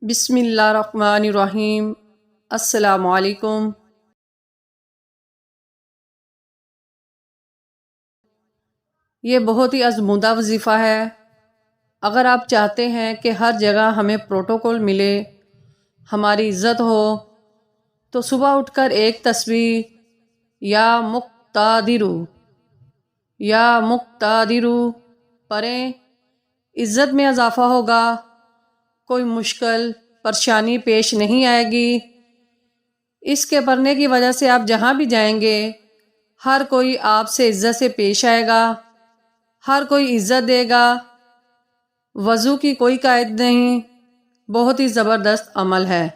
بسم اللہ الرحمن الرحیم۔ السلام علیکم۔ یہ بہت ہی آزمودہ وظیفہ ہے۔ اگر آپ چاہتے ہیں کہ ہر جگہ ہمیں پروٹوکول ملے، ہماری عزت ہو، تو صبح اٹھ کر ایک تسبیح یا مقتدرو پڑھیں، عزت میں اضافہ ہوگا، کوئی مشکل پریشانی پیش نہیں آئے گی۔ اس کے پڑھنے کی وجہ سے آپ جہاں بھی جائیں گے، ہر کوئی آپ سے عزت سے پیش آئے گا، ہر کوئی عزت دے گا۔ وضو کی کوئی قائد نہیں، بہت ہی زبردست عمل ہے۔